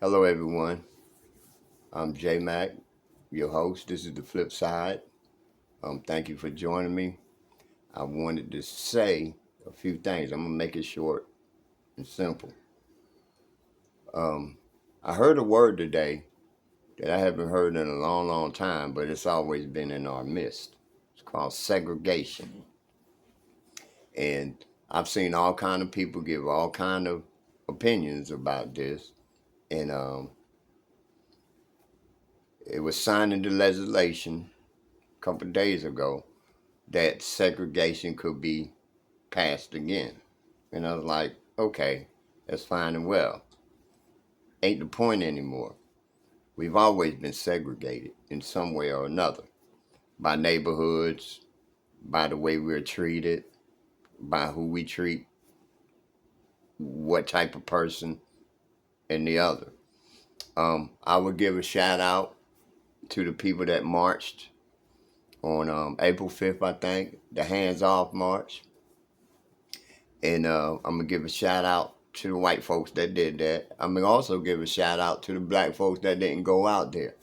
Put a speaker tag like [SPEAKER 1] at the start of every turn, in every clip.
[SPEAKER 1] Hello, everyone. I'm J Mac, your host. This is the flip side. Thank you for joining me. I wanted to say a few things. I'm gonna make it short and simple. Um, I heard a word today that I haven't heard in a long, long time, but it's always been in our midst. It's called segregation, and I've seen all kind of people give all kind of opinions about this, and it was signed into legislation a couple of days ago that segregation could be passed again. And I was like, okay, that's fine and well. Ain't the point anymore. We've always been segregated in some way or another by neighborhoods, by the way we're treated, by who we treat, what type of person, and the other. I would give a shout out to the people that marched on April 5th, I think, the Hands Off March. And I'm going to give a shout out to the white folks that did that. I'm going to also give a shout out to the black folks that didn't go out there.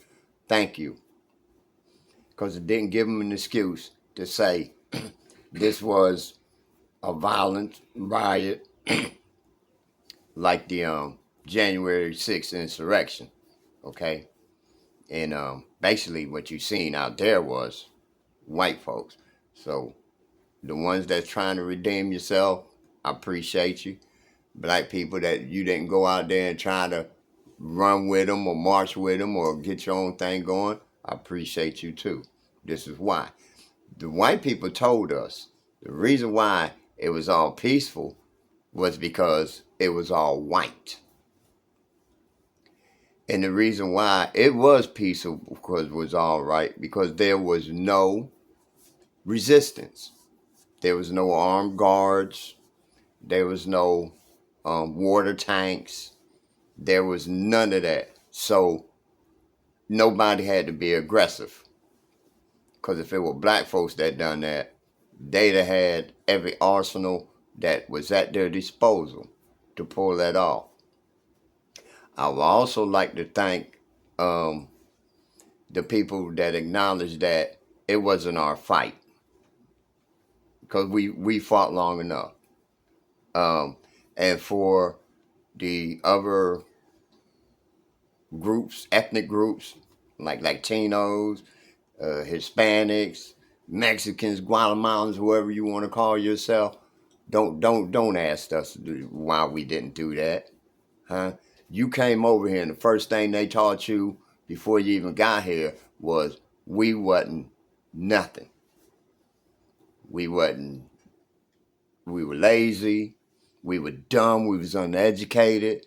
[SPEAKER 1] Thank you. Because it didn't give them an excuse to say this was a violent riot like the January 6th insurrection. Okay? And basically what you seen out there was white folks. So the ones that's trying to redeem yourself, I appreciate you. Black people that you didn't go out there and try to run with them or march with them or get your own thing going, I appreciate you too. This is why. The white people told us the reason why it was all peaceful was because it was all white. And the reason why it was peaceful because it was all right, because there was no resistance. There was no armed guards. There was no water tanks. There was none of that. So nobody had to be aggressive. Because if it were black folks that done that, they'd have had every arsenal that was at their disposal to pull that off. I would also like to thank the people that acknowledged that it wasn't our fight. Because we fought long enough. And for the other groups, ethnic groups, like Latinos, Hispanics, Mexicans, Guatemalans, whoever you want to call yourself, don't ask us why we didn't do that, huh? You came over here, and the first thing they taught you before you even got here was we wasn't nothing. We wasn't. We were lazy. We were dumb. We was uneducated,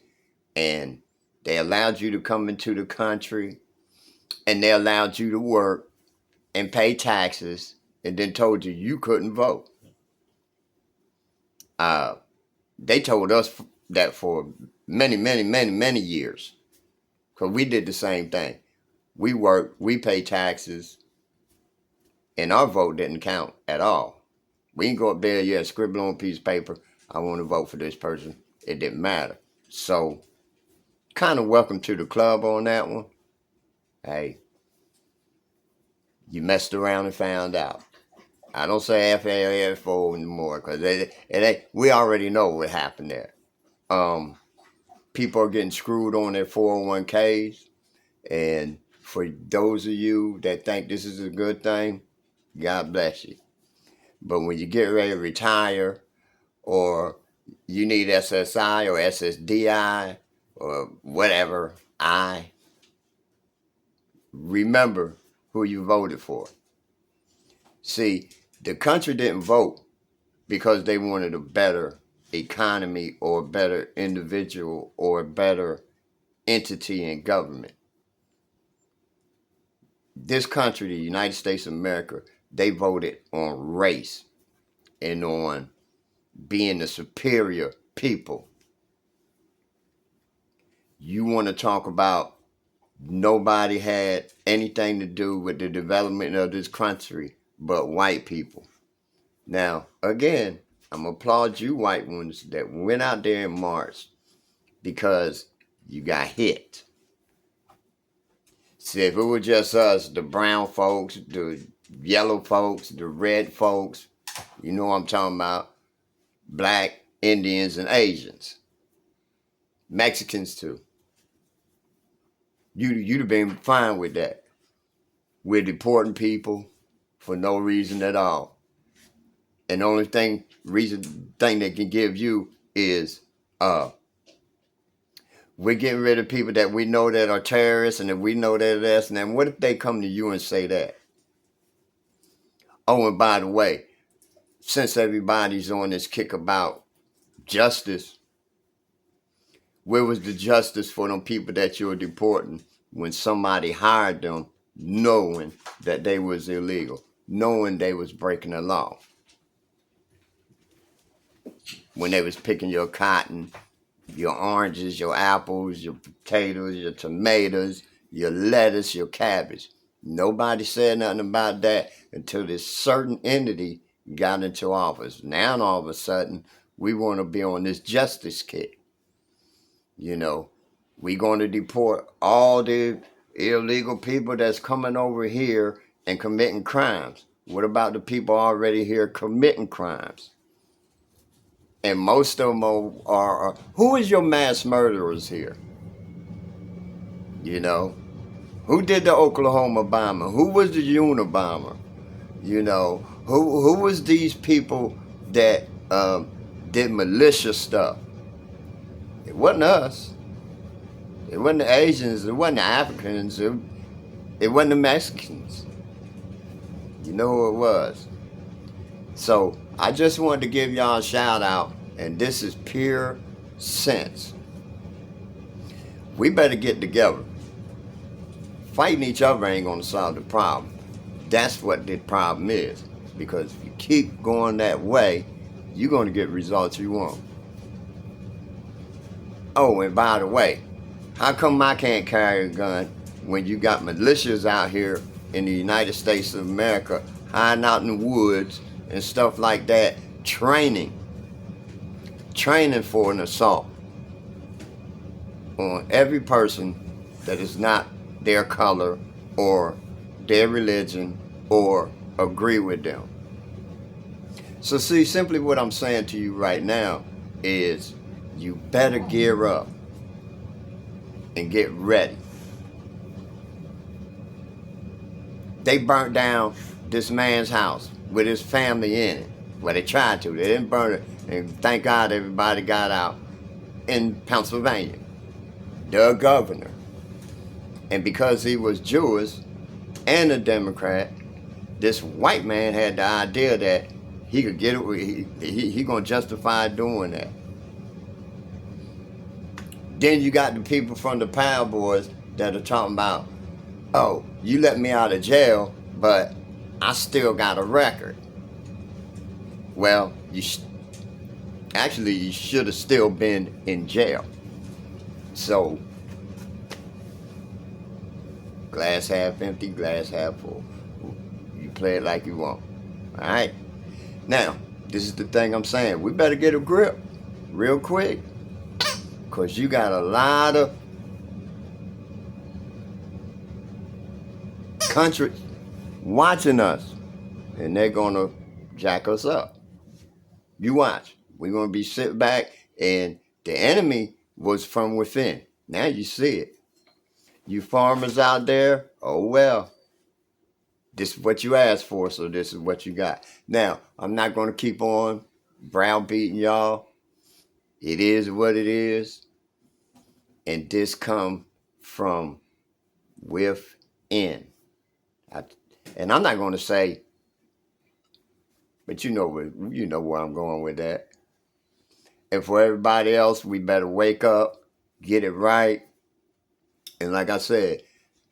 [SPEAKER 1] and they allowed you to come into the country, and they allowed you to work and pay taxes, and then told you you couldn't vote. They told us that for many years, because we did the same thing. We worked, we pay taxes, and our vote didn't count at all. We didn't go up there, yeah, scribble on a piece of paper, I want to vote for this person. It didn't matter. So, kind of welcome to the club on that one. Hey, you messed around and found out. I don't say FAFO anymore because we already know what happened there. People are getting screwed on their 401ks. And for those of you that think this is a good thing, God bless you. But when you get ready to retire or you need SSI or SSDI or whatever, remember who you voted for. See, the country didn't vote because they wanted a better economy or a better individual or a better entity in government. This country, the United States of America, they voted on race and on being the superior people. You want to talk about nobody had anything to do with the development of this country but white people. Now, again, I'm going to applaud you white ones that went out there and marched because you got hit. See, if it was just us, the brown folks, the yellow folks, the red folks, you know what I'm talking about, black, Indians, and Asians. Mexicans too. You'd have been fine with that. We're deporting people for no reason at all. And the only thing they can give you is we're getting rid of people that we know that are terrorists, and if we know that that's, and then what if they come to you and say that? Oh, and by the way, since everybody's on this kick about justice, where was the justice for them people that you were deporting when somebody hired them knowing that they was illegal, knowing they was breaking the law? When they was picking your cotton, your oranges, your apples, your potatoes, your tomatoes, your lettuce, your cabbage. Nobody said nothing about that until this certain entity got into office. Now all of a sudden, we want to be on this justice kick. You know, we going to deport all the illegal people that's coming over here and committing crimes. What about the people already here committing crimes? And most of them are who is your mass murderers here? You know, who did the Oklahoma bombing? Who was the Unabomber? You know, who was these people that did malicious stuff? It wasn't us. It wasn't the Asians. It wasn't the Africans. It wasn't the Mexicans. You know who it was. So I just wanted to give y'all a shout out, and this is pure sense. We better get together. Fighting each other ain't gonna solve the problem. That's what the problem is. Because if you keep going that way, you're gonna get results you want. Oh, and by the way, how come I can't carry a gun when you got militias out here in the United States of America hiding out in the woods and stuff like that, training for an assault on every person that is not their color or their religion or agree with them? So see, simply what I'm saying to you right now is you better gear up and get ready. They burnt down this man's house with his family in it. Well, they tried to. They didn't burn it. And thank God everybody got out in Pennsylvania. The governor. And because he was Jewish and a Democrat, this white man had the idea that he could get it. He gonna justify doing that. Then you got the people from the Proud Boys that are talking about, oh, you let me out of jail, but I still got a record. Well, you should have still been in jail. So, glass half empty, glass half full. You play it like you want. All right? Now, this is the thing I'm saying. We better get a grip real quick. Because you got a lot of countries watching us. And they're going to jack us up. You watch. We're going to be sit back, and the enemy was from within. Now you see it. You farmers out there, oh well. This is what you asked for, so this is what you got. Now, I'm not going to keep on browbeating y'all. It is what it is. And this come from within. And I'm not going to say, but you know where I'm going with that. And for everybody else, we better wake up, get it right. And like I said,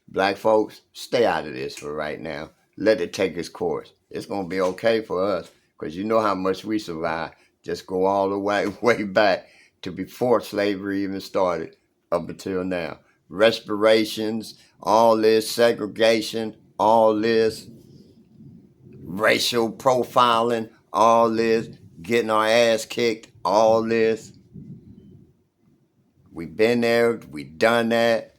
[SPEAKER 1] black folks, stay out of this for right now. Let it take its course. It's going to be okay for us, because you know how much we survived. Just go all the way back to before slavery even started up until now. Respirations, all this segregation, all this racial profiling, all this getting our ass kicked, all this. We've been there, we done that,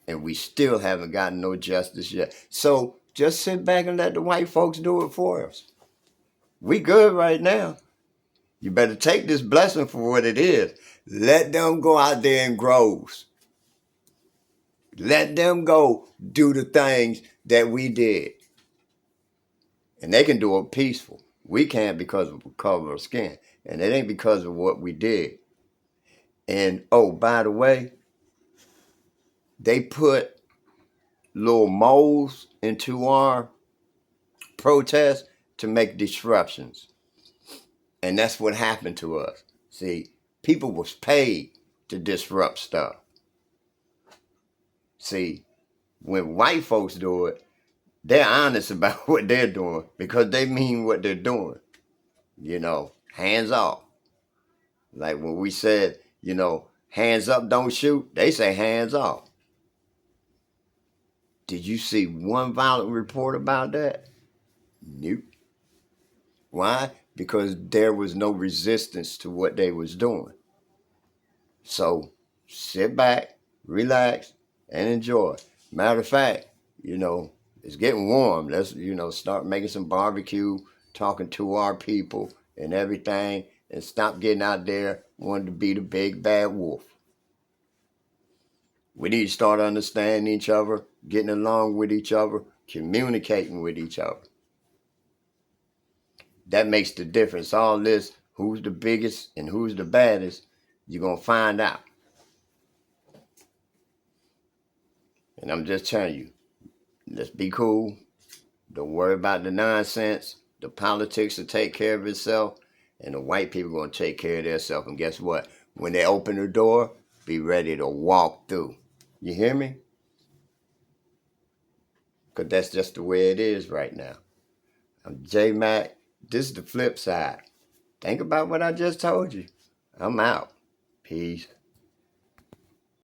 [SPEAKER 1] and we still haven't gotten no justice yet. So just sit back and let the white folks do it for us. We good right now. You better take this blessing for what it is. Let them go out there in groves. Let them go do the things that we did. And they can do it peaceful. We can't because of the color of skin. And it ain't because of what we did. And oh, by the way, they put little moles into our protests to make disruptions. And that's what happened to us. See, people was paid to disrupt stuff. See, when white folks do it, they're honest about what they're doing because they mean what they're doing. You know, hands off. Like when we said, you know, hands up, don't shoot, they say hands off. Did you see one violent report about that? Nope. Why? Because there was no resistance to what they was doing. So sit back, relax, and enjoy. Matter of fact, you know, it's getting warm. Let's, you know, start making some barbecue, talking to our people and everything, and stop getting out there wanting to be the big bad wolf. We need to start understanding each other, getting along with each other, communicating with each other. That makes the difference. All this, who's the biggest and who's the baddest, you're going to find out. And I'm just telling you, let's be cool. Don't worry about the nonsense. The politics will take care of itself, and the white people are going to take care of themselves. And guess what? When they open the door, be ready to walk through. You hear me? Because that's just the way it is right now. I'm J Mac. This is the flip side. Think about what I just told you. I'm out. Peace.